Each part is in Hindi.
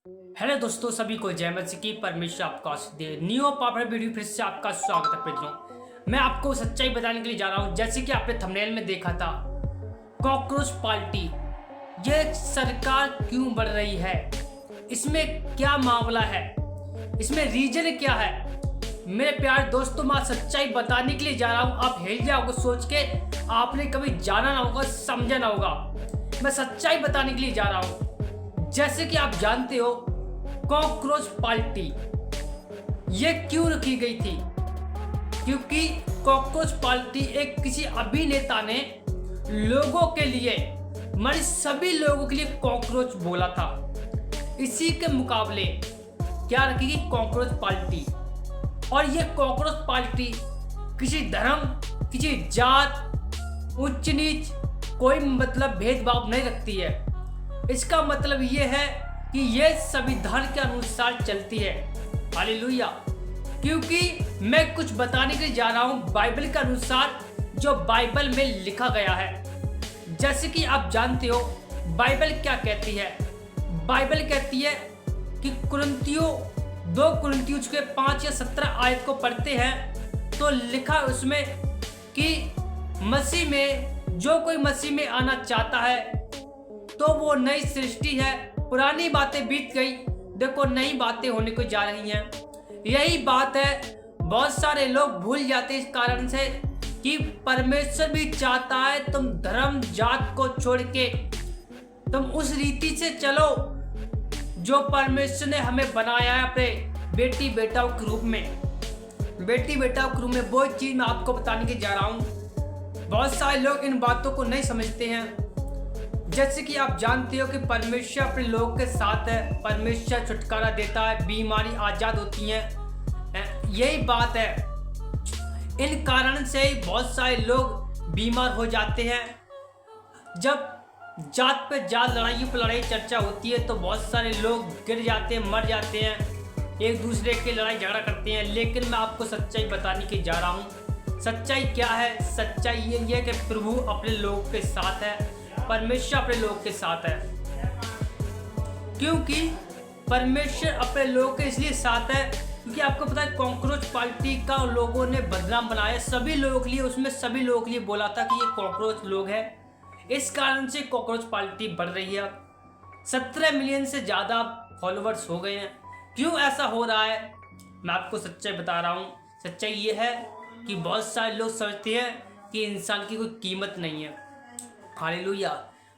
हेलो दोस्तों, सभी को जय मसीह की परमेश्वर आपका दे न्यू पावर वीडियो फिर से आपका स्वागत है। मित्रों, मैं आपको सच्चाई बताने के लिए जा रहा हूं। जैसे कि आपने थंबनेल में देखा था, कॉकरोच पार्टी ये सरकार क्यों बढ़ रही है, इसमें क्या मामला है, इसमें रीजन क्या है। मेरे प्यारे दोस्तों, मैं सच्चाई बताने के लिए जा रहा हूं। आप हिल जाओगे सोच के, आपने कभी जाना ना होगा, समझा ना होगा। मैं सच्चाई बताने के लिए जा रहा हूं। जैसे कि आप जानते हो, कॉकरोच पार्टी ये क्यों रखी गई थी, क्योंकि कॉकरोच पार्टी एक किसी अभिनेता ने लोगों के लिए, हमारे सभी लोगों के लिए कॉकरोच बोला था। इसी के मुकाबले क्या रखी गई कॉकरोच पार्टी। और ये कॉकरोच पार्टी किसी धर्म, किसी जात, उच्च नीच कोई मतलब भेदभाव नहीं रखती है। इसका मतलब ये है कि ये संविधान के अनुसार चलती है। हालेलुया। क्योंकि मैं कुछ बताने के लिए जा रहा हूं बाइबल के अनुसार, जो बाइबल में लिखा गया है। जैसे कि आप जानते हो, बाइबल क्या कहती है। बाइबल कहती है कि कुरिन्थियों 2 कुरिन्थियों के 5 या 17 आयत को पढ़ते हैं तो लिखा उसमें कि मसीह में जो कोई मसीह में आना चाहता है तो वो नई सृष्टि है, पुरानी बातें बीत गई, देखो नई बातें होने को जा रही हैं। यही बात है, बहुत सारे लोग भूल जाते इस कारण से कि परमेश्वर भी चाहता है तुम धर्म जात को छोड़ के तुम उस रीति से चलो जो परमेश्वर ने हमें बनाया है, अपने बेटी बेटाओं के रूप में। बेटी बेटाओं के रूप में वो चीज मैं आपको बताने के जा रहा हूँ। बहुत सारे लोग इन बातों को नहीं समझते हैं। जैसे कि आप जानते हो कि परमेश्वर अपने लोगों के साथ है, परमेश्वर छुटकारा देता है, बीमारी आजाद होती है, यही बात है। इन कारण से ही बहुत सारे लोग बीमार हो जाते हैं। जब जात पे जात, लड़ाई पे लड़ाई चर्चा होती है तो बहुत सारे लोग गिर जाते हैं, मर जाते हैं, एक दूसरे की लड़ाई झगड़ा करते हैं। लेकिन मैं आपको सच्चाई बताने के जा रहा हूँ। सच्चाई क्या है? सच्चाई ये है कि प्रभु अपने लोगों के साथ है, परमेश्वर अपने लोगों के साथ है। क्योंकि परमेश्वर अपने लोगों के इसलिए साथ है क्योंकि आपको पता है कॉकरोच पार्टी का लोगों ने बदनाम बनाया सभी लोगों के लिए। उसमें सभी लोगों के लिए बोला था कि ये कॉकरोच लोग हैं। इस कारण से कॉकरोच पार्टी बढ़ रही है। 17 मिलियन से ज़्यादा फॉलोअर्स हो गए हैं। क्यों ऐसा हो रहा है, मैं आपको सच्चाई बता रहा हूँ। सच्चाई ये है कि बहुत सारे लोग समझते हैं कि इंसान की कोई कीमत नहीं है। हालेलुया।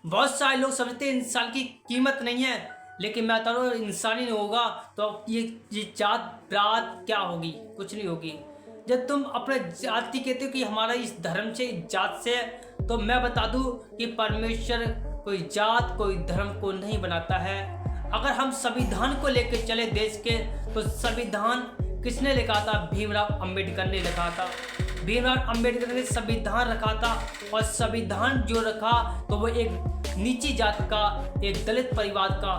बहुत सारे लोग समझते हैं इंसान की कीमत नहीं है, लेकिन मैं बता रहा हूँ इंसान ही नहीं होगा तो ये जात ब्रात क्या होगी, कुछ नहीं होगी। जब तुम अपने जाति कहते हो कि हमारा इस धर्म से, इस जात से, तो मैं बता दूं कि परमेश्वर कोई जात कोई धर्म को नहीं बनाता है। अगर हम संविधान को लेकर चले देश के, तो संविधान किसने लिखा था? भीमराव अंबेडकर ने लिखा था। भीमराव अंबेडकर ने संविधान रखा था, और संविधान जो रखा तो वो एक नीची जात का, एक दलित परिवार का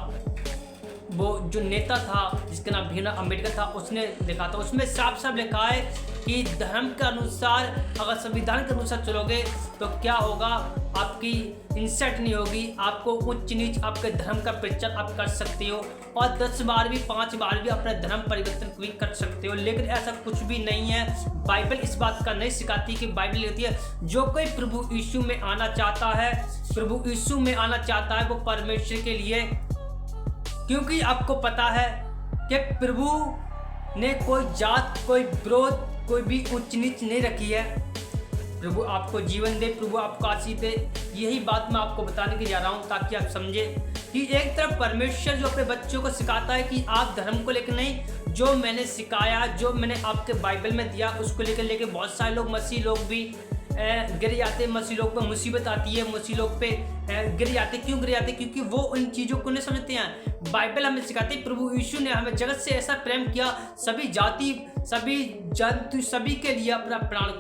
वो जो नेता था जिसका नाम भीमराव अंबेडकर था, उसने लिखा था। उसमें साफ साफ लिखा है कि धर्म के अनुसार, अगर संविधान के अनुसार चलोगे तो क्या होगा, आपकी इंसल्ट नहीं होगी, आपको उच्च नीच आपके धर्म का प्रचार आप कर सकते हो, और 10 बार भी 5 बार भी अपना धर्म परिवर्तन भी कर सकते हो। लेकिन ऐसा कुछ भी नहीं है। बाइबल इस बात का नहीं सिखाती कि बाइबल कहती है जो कोई प्रभु यीशु में आना चाहता है, प्रभु यीशु में आना चाहता है वो परमेश्वर के लिए, क्योंकि आपको पता है कि प्रभु ने कोई जात, कोई विरोध, कोई भी उच्च नीच नहीं रखी है। प्रभु आपको जीवन दे, प्रभु आपको आशीष दे। यही बात मैं आपको बताने के जा रहा हूँ ताकि आप समझे कि एक तरफ परमेश्वर जो अपने बच्चों को सिखाता है कि आप धर्म को लेकर नहीं, जो मैंने सिखाया, जो मैंने आपके बाइबल में दिया उसको लेकर बहुत सारे लोग, मसीह लोग भी गिर जाते हैं। मसीह लोग पे मुसीबत आती है, मसीह लोग पे गिर जाते। क्यों गिर जाते? क्योंकि वो उन चीज़ों को नहीं समझते हैं। बाइबल हमें सिखाती है प्रभु यीशु ने हमें जगत से ऐसा प्रेम किया, सभी जाति, सभी जंतु, सभी के लिए अपना प्राण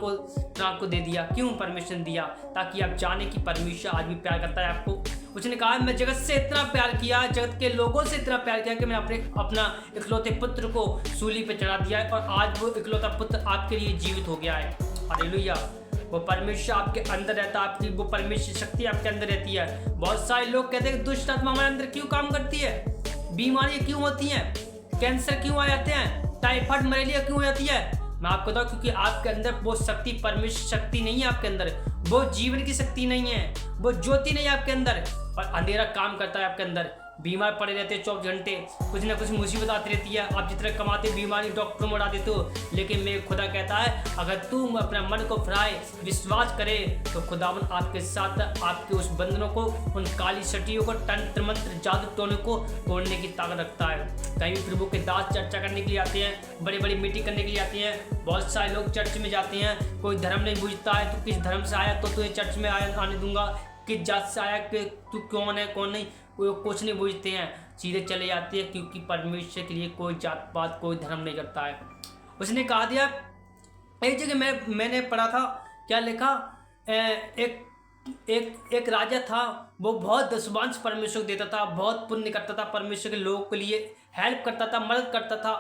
को दे दिया। क्यों परमेश्वर ने दिया? ताकि आप जाने कि परमेश्वर आज भी प्यार करता है आपको। उसने कहा मैं जगत से इतना प्यार किया, जगत के लोगों से इतना प्यार किया कि मैंने अपना इकलौते पुत्र को सूली पे चढ़ा दिया है, और आज वो इकलौता पुत्र आपके लिए जीवित हो गया है। हालेलुया। वो परमेश्वर आपके अंदर रहता है, आपकी वो परमेश्वर शक्ति आपके अंदर रहती है। बहुत सारे लोग कहते हैं कि दुष्ट आत्मा हमारे अंदर क्यों काम करती है? बीमारियां क्यों होती हैं, कैंसर क्यों आ जाते हैं, टाइफाइड मलेरिया क्यों हो जाती है? मैं आपको बताऊं, क्योंकि आपके अंदर वो शक्ति, परमेश्वर शक्ति नहीं है आपके अंदर, वो जीवन की शक्ति नहीं है, वो ज्योति नहीं है आपके अंदर, और अंधेरा काम करता है आपके अंदर। बीमार पड़े रहते हैं 24 घंटे, कुछ ना कुछ मुसीबत आती रहती है। आप जितना कमाते बीमारी डॉक्टर में उड़ा देते हो, लेकिन मेरे खुदा कहता है अगर तुम अपना मन को फिराए, विश्वास करे, तो खुदावन आपके साथ आपके उस बंधनों को, उन काली सटियों को, तंत्र मंत्र जादू टोने को तोड़ने की ताकत रखता है। कहीं भी प्रभु के दास चर्चा करने के लिए आते हैं, बड़ी बड़ी मीटिंग करने के लिए आते हैं। बहुत सारे लोग चर्च में जाते हैं, कोई धर्म नहीं पूछता है, तू किस धर्म से आया तो तुझे चर्च में आने दूंगा, किस जात से आया, कि तू कौन है कौन नहीं, वो कुछ नहीं पूछते हैं, सीधे चले जाते हैं, क्योंकि परमेश्वर के लिए कोई जात पात, कोई धर्म नहीं करता है। उसने कहा दिया, एक जगह मैंने पढ़ा था, क्या लिखा, एक राजा था, वो बहुत दशमांश परमेश्वर को देता था, बहुत पुण्य करता था, परमेश्वर के लोगों के लिए हेल्प करता था, मदद करता था।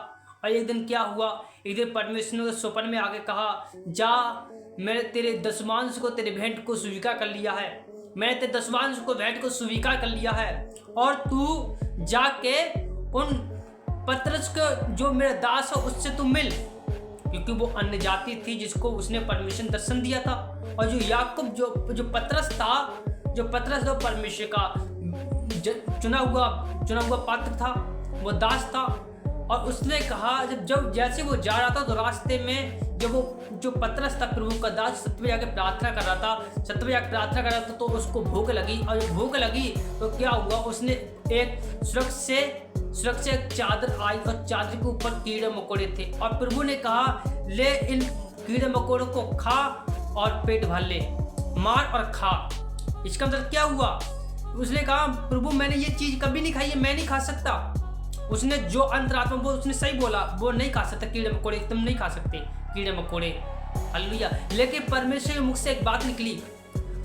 और एक दिन क्या हुआ, एक दिन परमेश्वर ने स्वप्न में आके कहा, जा, मैंने तेरे दशमांश को, तेरे भेंट को स्वीकार कर लिया है, मैंने तेरे दशमांश को, भेंट को स्वीकार कर लिया है, और तू जाके उन पतरस को, जो मेरा दास है, उससे तू मिल, क्योंकि वो अन्य जाति थी जिसको उसने परमेश्वर दर्शन दिया था। और जो याकूब, जो पतरस था, जो पतरस तो परमेश्वर का चुना हुआ पात्र था, वो दास था। और उसने कहा, जब जैसे वो जा रहा था, तो रास्ते में जो पतरस था, प्रभु का दास, छत पे जाके प्रार्थना कर रहा था, तो उसको भूख लगी। और जब भूख लगी तो क्या हुआ, उसने एक सुरक्षा से एक चादर आई, और चादर के ऊपर कीड़े मकोड़े थे, और प्रभु ने कहा, ले इन कीड़े मकोड़ों को खा और पेट भर ले, मार और खा। इसका मतलब क्या हुआ, उसने कहा, प्रभु मैंने ये चीज कभी नहीं खाई है, मैं नहीं खा सकता। उसने जो अंतरात्मा, वो उसने सही बोला, वो नहीं खा सकता कीड़े मकोड़े, तुम नहीं खा सकते कीड़े मकोड़े, हालेलुया। लेकिन परमेश्वर के मुख से एक बात निकली,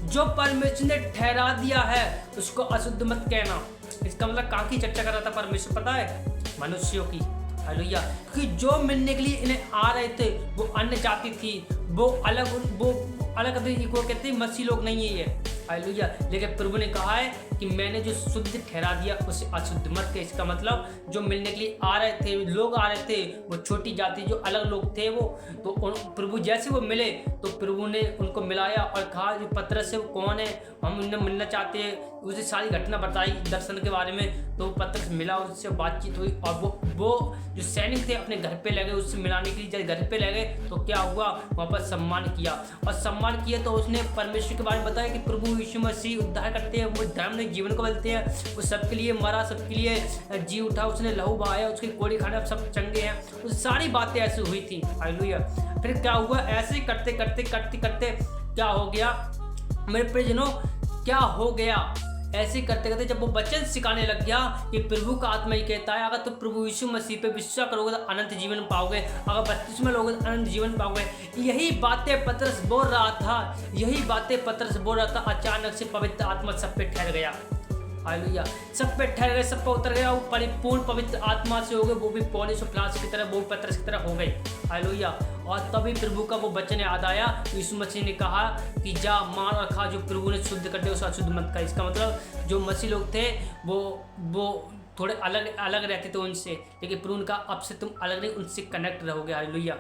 जो परमेश्वर ने ठहरा दिया है उसको अशुद्ध मत कहना। इसका मतलब कहाँ की चर्चा कर रहा था परमेश्वर, पता है, मनुष्यों की, हालेलुया। क्योंकि जो मिलने के लिए इन्हें आ रहे थे वो अन्य जाति थी, वो अलग को कहते हैं, मसीह लोग नहीं है ये, हालेलुया। लेकिन प्रभु ने कहा है कि मैंने जो शुद्ध ठहरा दिया उसे अशुद्ध मत कह। इसका मतलब जो मिलने के लिए आ रहे थे, लोग आ रहे थे, वो छोटी जाति, जो अलग लोग थे, वो तो प्रभु जैसे वो मिले तो प्रभु ने उनको मिलाया और कहा, जो पतरस से वो कौन है, हम उनसे मिलना चाहते हैं। उसे सारी घटना बताई दर्शन के बारे में, तो पतरस मिला, उससे बातचीत हुई, और वो जो सैनिक थे अपने घर पे ले गए उससे मिलाने के लिए। जब घर पे ले गए तो क्या हुआ, वहाँ पर सम्मान किया, और सम्मान किया तो उसने परमेश्वर के बारे में बताया कि प्रभु यीशु मसीह उद्धार करते हैं, वो धर्म ने जीवन को बदलते हैं, वो सबके लिए मरा, सबके लिए जी उठा, उसने लहू बहाया, उसके कोड़ी खाने सब चंगे हैं। वो सारी बातें ऐसी हुई थी, हालेलुया। फिर क्या हुआ, ऐसे ही करते क्या हो गया मेरे प्रियजनों, क्या हो गया, ऐसे करते करते जब वो वचन सिखाने लग गया कि प्रभु का आत्मा ही कहता है, अगर तुम प्रभु यीशु मसीह पे विश्वास करोगे तो अनंत जीवन पाओगे, अगर बपतिस्मा लोगे तो अनंत जीवन पाओगे। यही बातें पतरस बोल रहा था, अचानक से पवित्र आत्मा सब पे ठहर गया, हालेलुया। सब पे ठहर गए, सब पे उतर गया, वो परिपूर्ण पवित्र आत्मा से हो गए, वो भी पौने सौ फ्लास की तरह, वो पतरस की तरह हो गई, हालेलुया। और तभी प्रभु का वो वचन याद आया, यीशु मसीह ने कहा कि जा, मार और खा, जो प्रभु ने शुद्ध कर दिया उसे अशुद्ध मत कर। इसका मतलब जो मसीह लोग थे वो थोड़े अलग रहते थे उनसे, लेकिन प्रभु का अब से तुम अलग नहीं, उनसे कनेक्ट रहोगे, हालेलुया।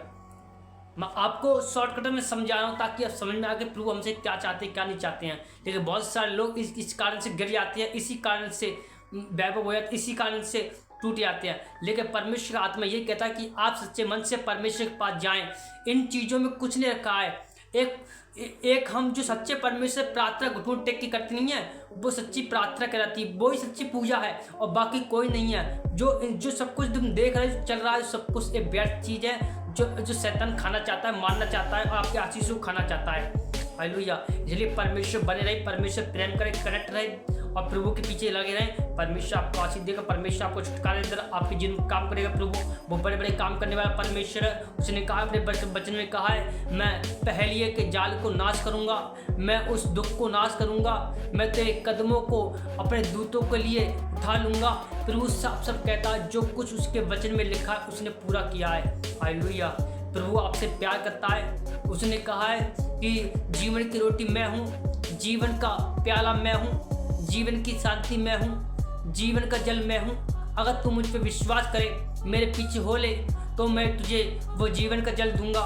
मैं आपको शॉर्टकट में समझा रहा हूँ ताकि आप समझ में आके प्रभु हमसे क्या चाहते हैं क्या नहीं चाहते हैं। लेकिन बहुत सारे लोग इस कारण से गिर जाते हैं, इसी कारण से वैभव हो जाता है, इसी कारण से टूट जाते हैं। लेकिन परमेश्वर का आत्मा ये कहता है कि आप सच्चे मन से परमेश्वर के पास जाएं। इन चीज़ों में कुछ नहीं रखा है। एक हम जो सच्चे परमेश्वर प्रार्थना घुटने टेक की करती नहीं है, वो सच्ची प्रार्थना कहलाती है, वो ही सच्ची पूजा है, और बाकी कोई नहीं है। जो सब कुछ तुम देख रहे हो, चल रहा है, सब कुछ एक व्यर्थ चीज़ है जो शैतान खाना चाहता है, मारना चाहता है, और आपके आशीष को खाना चाहता है, हालेलुया। इसलिए परमेश्वर बने रहे, परमेश्वर प्रेम करे, कनेक्ट रहे, और प्रभु के पीछे लगे रहें। परमेश्वर आपको आशीष देगा, परमेश्वर आपको छुटकारा देगा, आपके जीवन काम करेगा प्रभु। वो बड़े बड़े काम करने वाला परमेश्वर है। उसने कहा, अपने वचन में कहा है, मैं पहेलिये के जाल को नाश करूंगा, मैं उस दुख को नाश करूंगा, मैं तेरे कदमों को अपने दूतों के लिए उठा लूंगा। प्रभु साफ साफ कहता है, जो कुछ उसके वचन में लिखा है उसने पूरा किया है, हालेलुया। प्रभु आपसे प्यार करता है। उसने कहा है कि जीवन की रोटी मैं हूँ, जीवन का प्याला मैं हूँ, जीवन की शांति मैं हूँ, जीवन का जल मैं हूँ, अगर तू मुझ पे विश्वास करे, मेरे पीछे हो ले, तो मैं तुझे वो जीवन का जल दूंगा।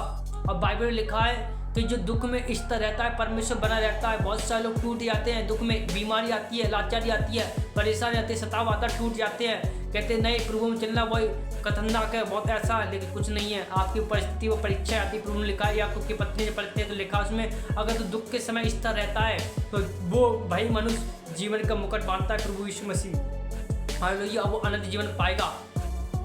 और बाइबल में लिखा है कि जो दुख में स्थिर रहता है परमेश्वर बना रहता है। बहुत सारे लोग टूट जाते हैं, दुख में बीमारी आती है, लाचारी आती है, परेशानी आती है, सताव आता है, टूट जाते हैं, कहते हैं नहीं प्रभु में चलना वही खतरनाक है, बहुत ऐसा है। लेकिन कुछ नहीं है, आपकी परिस्थिति वो परीक्षा आती है। प्रभु ने लिखा है याकूब की पत्नी ने पढ़ते हैं तो लिखा उसमें, अगर तो दुख के समय स्थिर रहता है तो वो भाई मनुष्य जीवन का मुकुट बांधता है प्रभु यीशु मसीह। हालेलुया, वो अनंत जीवन पाएगा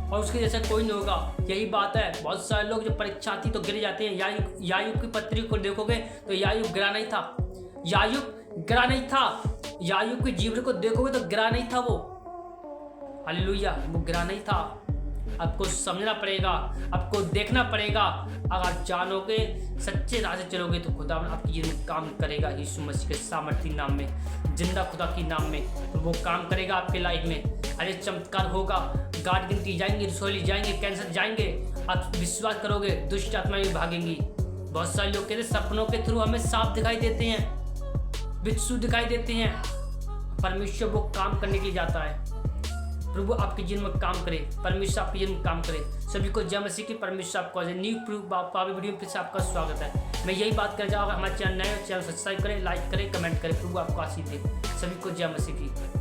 और उसके जैसा कोई नहीं होगा। यही बात है। बहुत सारे लोग जो परीक्षा आती तो गिर जाते हैं। यायूब की पत्री को देखोगे तो यायूब गिरा नहीं था, यायूब गिरा नहीं था। यायूब के जीवन को देखोगे तो गिरा नहीं था वो। हालेलुया, वो गिरा नहीं था। आपको समझना पड़ेगा, आपको देखना पड़ेगा। अगर जानोगे, सच्चे राह से चलोगे तो खुदा आपकी जिंदगी में काम करेगा। यीशु मसीह के सामर्थी नाम में, जिंदा खुदा की नाम में, तो वो काम करेगा आपके लाइफ में। अरे चमत्कार होगा, गांठ गिनती जाएंगे, रसोली जाएंगे, कैंसर जाएंगे। आप विश्वास करोगे, दुष्ट आत्माएं भी भागेंगी। बहुत सारे लोग कहते हैं सपनों के थ्रू हमें सांप दिखाई देते हैं, बिच्छू दिखाई देते हैं। परमेश्वर वो काम करने के लिए जाता है। प्रभु आपके जीवन में काम करे, परमेश्वर आपके जीवन में काम करे। सभी को जय मसीह की। परमेश्वर आपको न्यू पावर वीडियो में फिर से आपका स्वागत है। मैं यही बात कर जाऊँगा, हमारे चैनल नए, चैनल सब्सक्राइब करें, लाइक करें, कमेंट करें। प्रभु आपको आशीष दे। सभी को जय मसीह की।